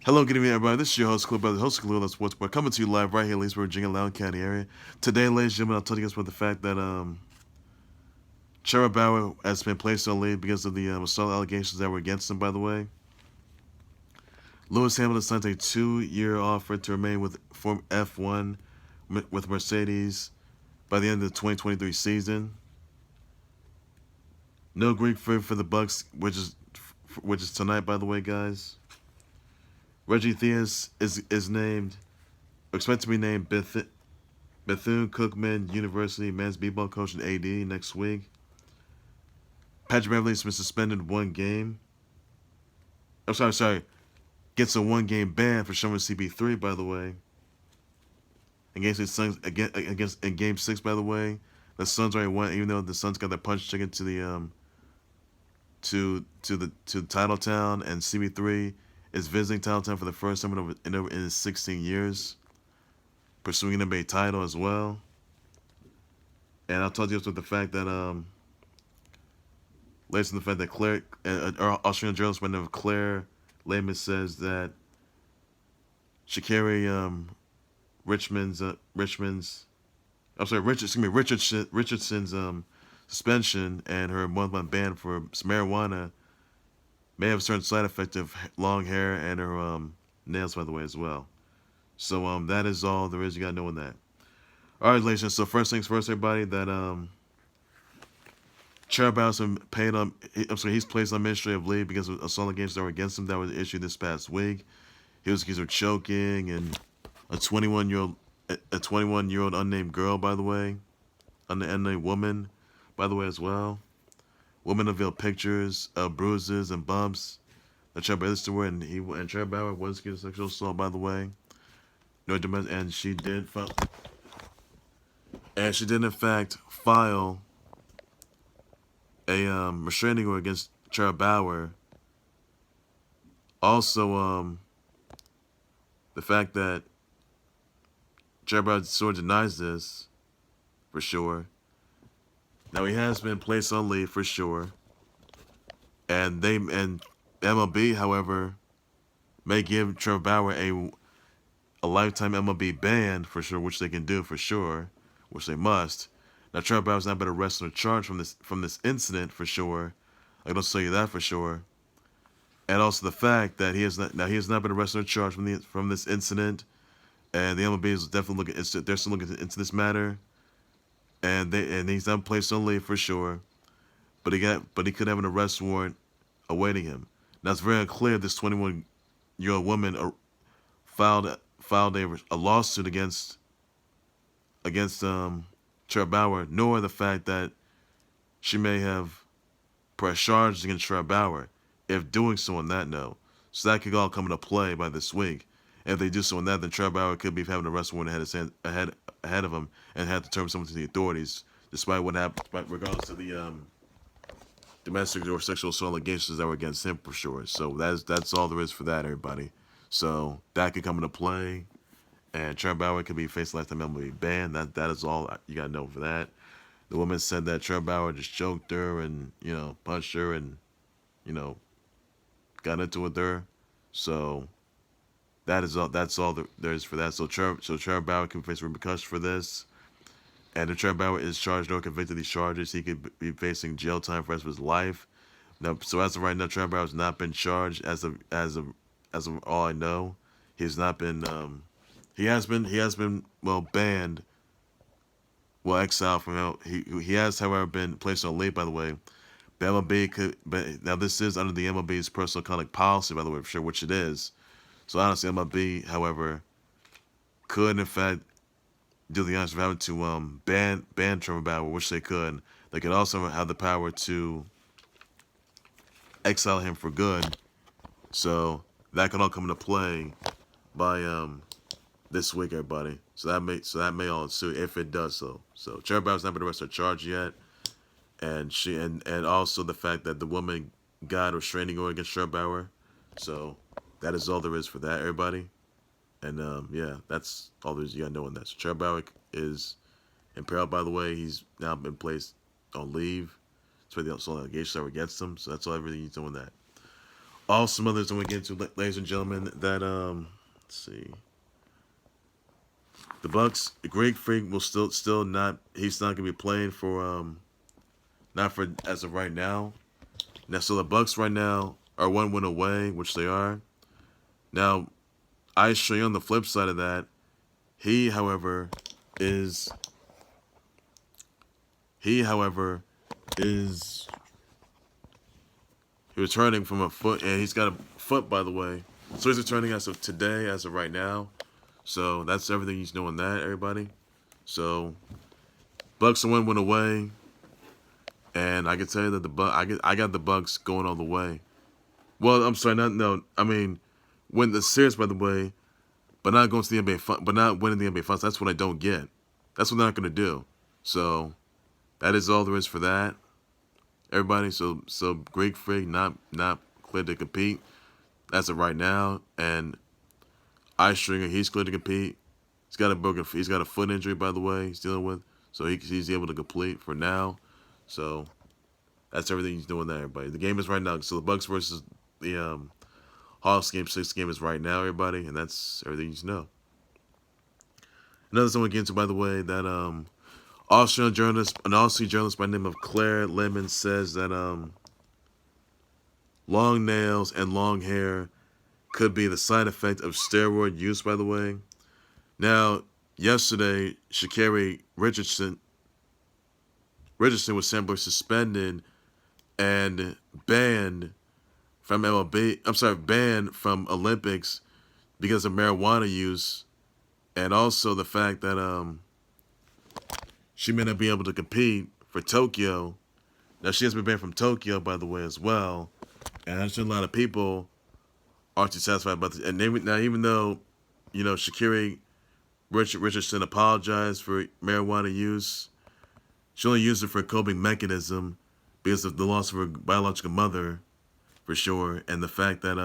Hello, good evening, everybody. This is your host, Clue Brother, host of Clue Sports. We're coming to you live right here in Leesburg, Virginia, Loudoun County area. Today, ladies and gentlemen, I'll tell you guys about the fact that Trevor Bauer has been placed on leave because of the assault allegations that were against him, by the way. Lewis Hamilton signed a 2-year offer to remain with F1 with Mercedes by the end of the 2023 season. No Greek for the Bucks, which is tonight, by the way, guys. Reggie Theus is named, expected to be named Bethune Cookman University men's b-ball coach and AD next week. Patrick Beverley has been suspended 1 game. Sorry. Gets a 1-game ban for showing CP3, by the way. Against his Suns, against in Game 6, by the way. The Suns already won, even though the Suns got that punch ticket to the to Titletown, and CP3 is visiting Titletown for the first time in his 16 years, pursuing an NBA title as well. And I'll talk to you about the fact that later on the fact that Claire, Australian journalist by the name of Claire Lehman says that Sha'Carri Richardson's suspension and her 1-month ban for marijuana may have a certain side effect of long hair and her nails, by the way, as well. So that is all there is. You gotta know in that. All right, ladies. So first things first, everybody. That Trevor Bauer's been paid on. He's placed on administrative leave because of assault allegations that were against him that was issued this past week. He was accused of choking and a 21-year-old unnamed girl, by the way, unnamed woman, by the way, as well. Women unveiled pictures of bruises and bumps that Trevor Bauer to wear, and Trevor Bauer was accused of sexual assault, by the way. No domestic, and she did in fact file a restraining order against Trevor Bauer. Also, the fact that Trevor Bauer sort of denies this, for sure. Now he has been placed on leave for sure, and MLB, however, may give Trevor Bauer a lifetime MLB ban for sure, which they can do for sure, which they must. Now Trevor Bauer's not been arrested or charged from this incident for sure. I can tell you that for sure. And also the fact that he has not been arrested or charged from this incident, and the MLB is definitely they're still looking into this matter, and he's not placed on leave for sure, but he could have an arrest warrant awaiting him. Now it's very unclear if this 21-year-old woman filed a lawsuit against Trevor Bauer, nor the fact that she may have pressed charges against Trevor Bauer, if doing so on that note. So that could all come into play by this week. And if they do so on that, then Trevor Bauer could be having an arrest warrant ahead of him and have to turn someone to the authorities, despite what happened, regardless of the domestic or sexual assault allegations that were against him for sure. So that's all there is for that, everybody. So that could come into play, and Trevor Bauer could be facing lifetime MLB ban. That is all you gotta know for that. The woman said that Trevor Bauer just choked her and punched her and got into it with her. So that is all. That's all there is for that. So Trevor Bauer can face repercussions for this. And if Trevor Bauer is charged or convicted of these charges, he could be facing jail time for the rest of his life. Now, so as of right now, Trevor Bauer has not been charged as of all I know. He's not been. He has been banned, exiled from. He has, however, been placed on leave. By the way, the MLB could. But now this is under the MLB's personal conduct policy, by the way, for sure, which it is. So honestly, MLB, however, could in fact do the honors of having to ban Trevor Bauer, which they could. They could also have the power to exile him for good. So that could all come into play by this week, everybody. So that may all ensue if it does so. So Trevor Bauer's not been arrested or charged yet, and also the fact that the woman got a restraining order against Trevor Bauer. So that is all there is for that, everybody. And that's all there's you gotta know on that. So Trevor Bauer is impaired, by the way. He's now been placed on leave. It's for the allegations that were against him. So that's all everything he's doing that. all some others I'm gonna get into, ladies and gentlemen. That let's see, the Bucks. Greg Freak will still not. He's not gonna be playing for not for as of right now. Now, so the Bucks right now are 1 win away, which they are. Now, I show you on the flip side of that. He, however, is returning from a foot, and he's got a foot, by the way. So he's returning as of today, as of right now. So that's everything you know on that, everybody. So Bucks are 1 win away, and I can tell you that I got the Bucks going all the way. Well, I'm sorry, I mean, win the series, by the way, but not going to the NBA, but not winning the NBA Finals. That's what I don't get. That's what they're not going to do. So that is all there is for that, everybody. So Greek Freak not clear to compete as of right now, and Eye Stringer, he's clear to compete. He's got a foot injury, by the way, he's dealing with, so he's able to complete for now. So that's everything he's doing there, everybody. The game is right now. So the Bucks versus the Hawks game 6 game is right now, everybody, and that's everything you need to know. Another thing we'll get into, by the way, that an Australian journalist by the name of Claire Lehman says that long nails and long hair could be the side effect of steroid use, by the way. Now, yesterday, Sha'Carri Richardson was temporarily suspended and banned from banned from Olympics because of marijuana use, and also the fact that she may not be able to compete for Tokyo. Now, she has been banned from Tokyo, by the way, as well, and I'm sure a lot of people aren't too satisfied about this. And now, even though, Sha'Carri Richardson apologized for marijuana use, she only used it for a coping mechanism because of the loss of her biological mother, for sure, and the fact that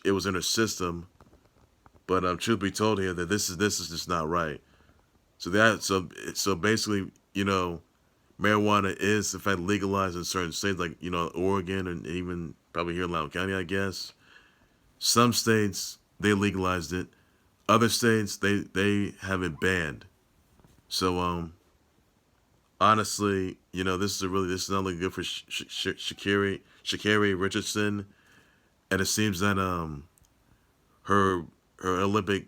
it was in her system. But truth be told here, that this is just not right. So basically, marijuana is in fact legalized in certain states, like Oregon, and even probably here in Loudoun County, I guess. Some states they legalized it, other states they have it banned. So honestly, this is not looking good for Sha'Carri Richardson, and it seems that her Olympic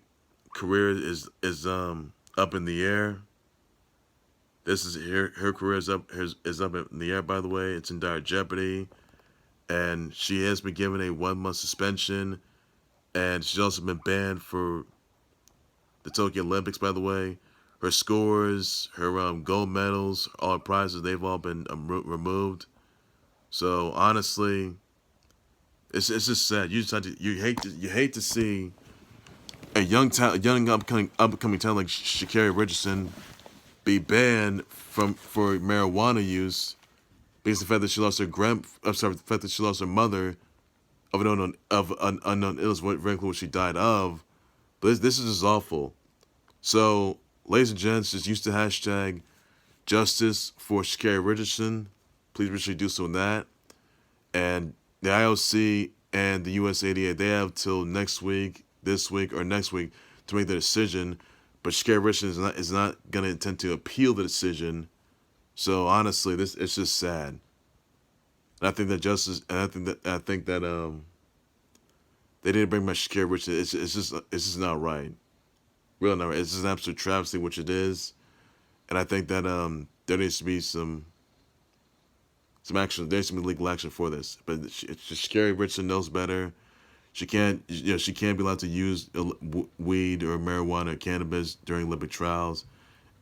career is up in the air. This is her career is up in the air. By the way, it's in dire jeopardy, and she has been given a 1-month suspension, and she's also been banned for the Tokyo Olympics. By the way, her scores, her gold medals, all her prizes, they've all been removed. So honestly, it's just sad. You hate to see a young upcoming talent like Sha'Carri Richardson be banned for marijuana use because of the fact that she lost the fact that she lost her mother of an unknown illness, very clear what she died of. But this is just awful. So, ladies and gents, just use the hashtag justice for Sha'Carri Richardson. Please make sure you do so on that. And the IOC and the USADA, they have till next week, this week, or next week to make their decision. But Sha'Carri Richardson is not going to intend to appeal the decision. So honestly, it's just sad. And I think that they didn't bring back Sha'Carri Richardson. It's just not right. Really not right. It's just an absolute travesty, which it is. And I think that there needs to be some action. There needs to be legal action for this. But Sha'Carri Richardson knows better. She can't be allowed to use weed or marijuana or cannabis during Olympic trials,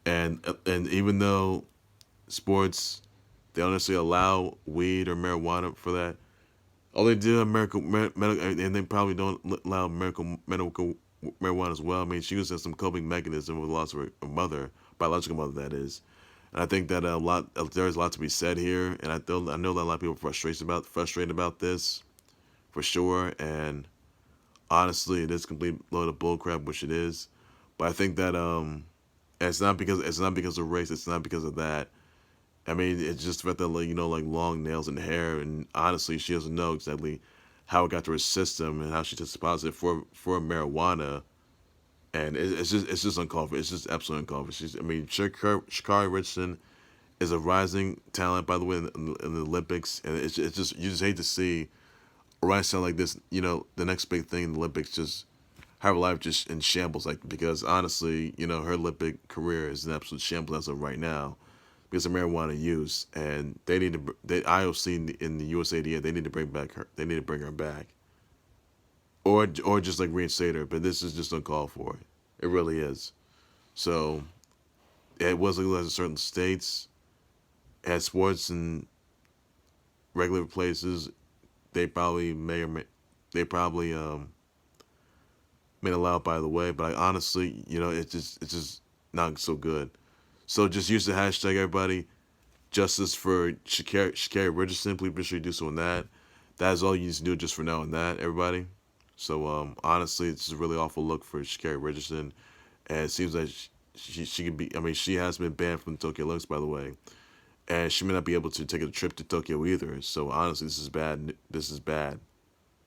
and even though sports they don't necessarily allow weed or marijuana for that, all they do in medical, and they probably don't allow medical marijuana as well. I mean, she used as some coping mechanism with the loss of her mother, biological mother, that is. And I think that there's a lot to be said here, and I know that a lot of people are frustrated about this. For sure, and honestly, it is a complete load of bullcrap, which it is. But I think that it's not because of race. It's not because of that. I mean, it's just about that, like, like long nails and hair, and honestly, she doesn't know exactly how it got to her system and how she tested positive for marijuana, and it's just uncalled for. It's just absolutely uncalled for. I mean, Sha'Carri Richardson is a rising talent, by the way, in the Olympics, and it's just you just hate to see a rising talent like this. The next big thing in the Olympics just have her life just in shambles, like, because honestly, her Olympic career is an absolute shambles as of right now because of marijuana use, and they need to. The IOC in the USADA, they need to bring back her. They need to bring her back, or just like reinstate her. But this is just uncalled for. It really is. So it was legalized in certain states. At sports and regular places, they probably they probably made allow it, by the way. But honestly, it's just not so good. So just use the hashtag, everybody. Justice for Sha'Carri Richardson. Please make sure you do so on that. That is all you need to do just for now on that, everybody. So honestly, it's a really awful look for Sha'Carri Richardson, and it seems like she can be. I mean, she has been banned from the Tokyo Olympics, by the way, and she may not be able to take a trip to Tokyo either. So honestly, this is bad. This is bad.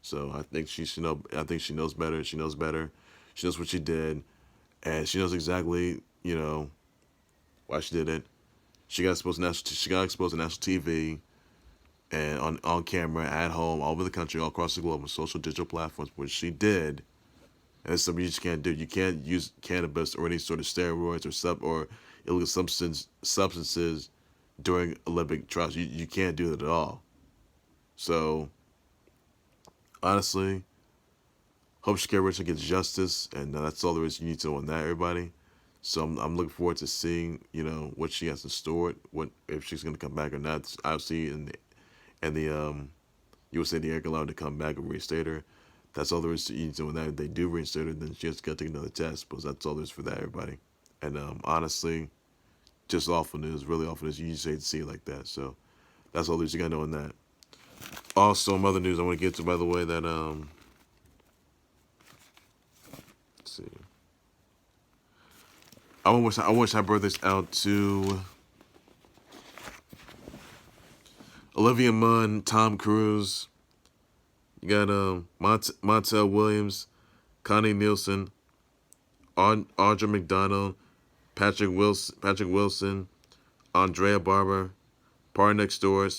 So I think she should know. I think she knows better. She knows better. She knows what she did, and she knows exactly why she did it. She got exposed to national TV and on camera, at home, all over the country, all across the globe, on social digital platforms, which she did. And it's something you just can't do. You can't use cannabis or any sort of steroids or illegal substances during Olympic trials. You can't do that at all. So honestly, hope Sha'Carri Richardson gets justice, and that's all there is you need to know on that, everybody. So I'm looking forward to seeing what she has in store, what if she's gonna come back or not. Obviously, and the USA the air allowed to come back and reinstate her. That's all there is to you need to know on that. If they do reinstate her, then she has to take another test. But that's all there is for that, everybody. And honestly, just awful news, really awful news. You just hate to see it like that. So that's all there is you gotta know on that. Also, some other news I want to get to, by the way, that let's see. I wish I brought this out to Olivia Munn, Tom Cruise. You got Montel Williams, Connie Nielsen, Audra McDonald, Patrick Wilson, Andrea Barber, PartyNextDoor,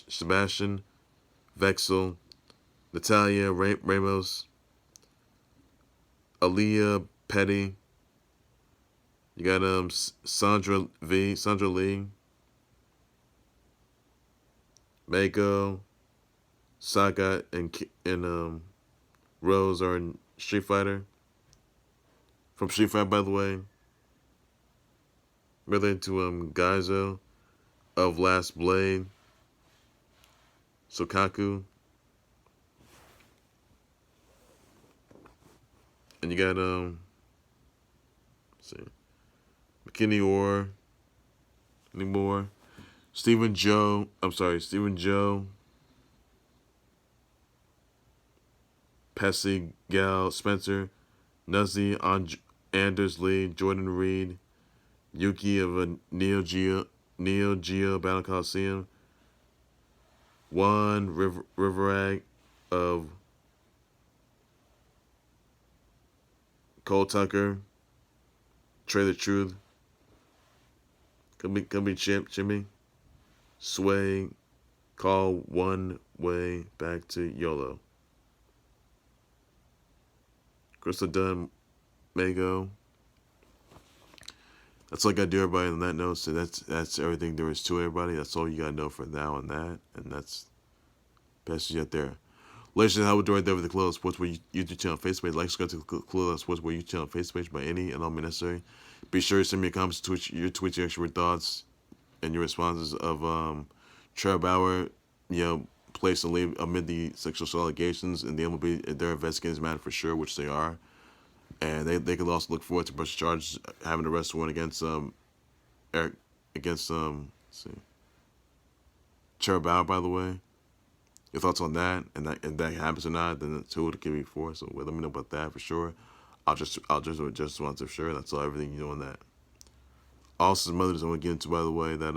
Sebastian, Vettel, Natalia Ramos, Aaliyah Petty. You got Sandra Lee, Mako, Saga, and Rose are in Street Fighter. From Street Fighter, by the way. Related to Gaizo of Last Blade, Sokaku. And you got let's see, McKinney Orr anymore. Stephen Joe, Pessy Gal Spencer, Nuzzi, Anders Lee, Jordan Reed, Yuki of a Neo Geo Battle Coliseum, Juan Rivera of Cole Tucker, Trae the Truth, could be Jimmy, Sway, Call One Way Back to YOLO, Crystal Dunn, Mago. That's all I gotta do, everybody. On that note, so that's everything there is to everybody. That's all you gotta know for now on that, and that's best yet there. Ladies and gentlemen, right there with the Club Sports Where YouTube channel, Facebook page. Like, subscribe to the Club Sports Where YouTube channel, Facebook page by any and all means necessary. Be sure to send me a comments, your tweets, your extra thoughts, and your responses of Trevor Bauer, placed to leave amid the sexual assault allegations, and they're investigating this matter for sure, which they are. And they could also look forward to pressing charges, having an arrest warrant against Trevor Bauer, by the way. Your thoughts on that, and that happens or not, then that's who it can be for. So let me know about that for sure. I'll just want to for sure. That's all, everything you know on that. Also, some others I want to get into, by the way, that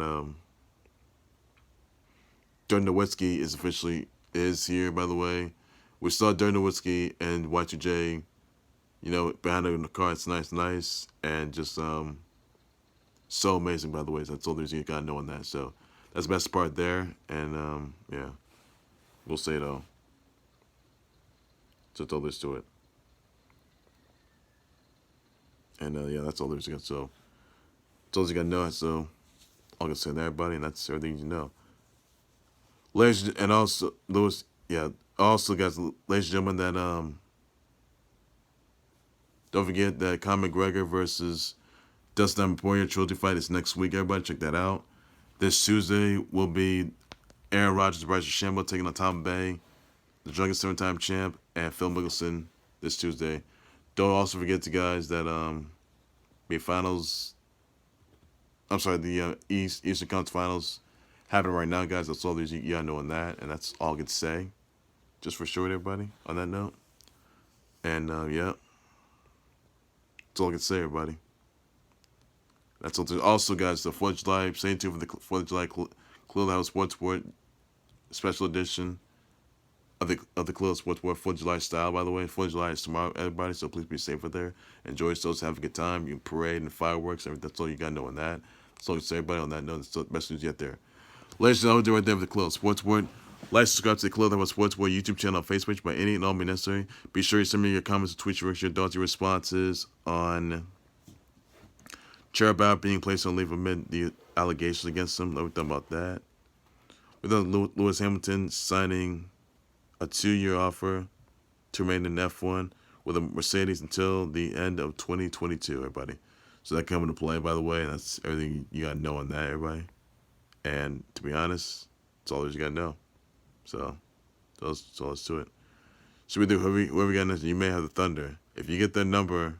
Dirk Nowitzki is here, by the way. We saw Dirk Nowitzki and Y2J, behind the car. It's nice, and just so amazing, by the way. That's all there's you gotta know on that. So that's the best part there, and yeah, we'll say though. So that's all there's to it, and yeah, that's all there's to it. So that's all you gotta know. So all I can say to everybody, and that's everything you know. Ladies and also Lewis, yeah. Also, guys, ladies and gentlemen, that don't forget that Conor McGregor versus Dustin Poirier trilogy fight is next week. Everybody, check that out. This Tuesday will be Aaron Rodgers, Bryce Shambo taking on Tom Bay, the Drunken 7-time champ, and Phil Mickelson this Tuesday. Don't also forget, guys, that the finals. I'm sorry, the Eastern Conference Finals happening right now, guys. That's all there's you gotta know on that, and that's all I can say. Just for short, everybody. On that note, and yeah, that's all I can say, everybody. That's all. Also, guys, the 4th of July, stay tuned for the 4th of July Clubhouse Sports Board special edition of the Clubhouse Sports Board 4th of July style. By the way, 4th of July is tomorrow, everybody. So please be safe out there. Enjoy yourselves, have a good time. You can parade and fireworks. That's all you gotta know on that. That's all I can say, everybody. On that note, that's the best news yet there. Ladies and gentlemen, right there with the Clubhouse Sports Board. Like, subscribe to the Clubhouse Sports Board YouTube channel on Facebook by any and all means necessary. Be sure you send me your comments, tweets, your thoughts, your responses on Trevor Bauer being placed on leave amid the allegations against him. Let me talk about that. With Lewis Hamilton signing a 2-year offer to remain in F1 with a Mercedes until the end of 2022, everybody. So that coming to play, by the way. That's everything you got to know on that, everybody. And to be honest, that's all you got to know. So that's all that's to it. So we do whoever got next. You may have the Thunder. If you get their number,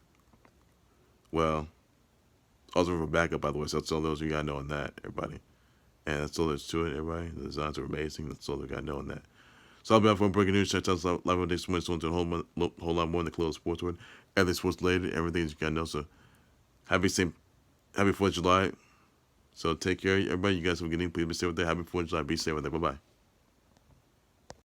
well, also for backup, by the way. So that's all those you got to know on that, everybody. And that's all there's to it, everybody. The designs are amazing. That's all they got to know on that. So I'll be out for breaking news. Check out live on next Wednesday to a whole lot more in the Club Sports World. Everything sports related, everything you got to know. So happy 4th of July. So take care, everybody. You guys have a good evening. Please be safe with that. Happy 4th of July. Be safe with that. Bye bye.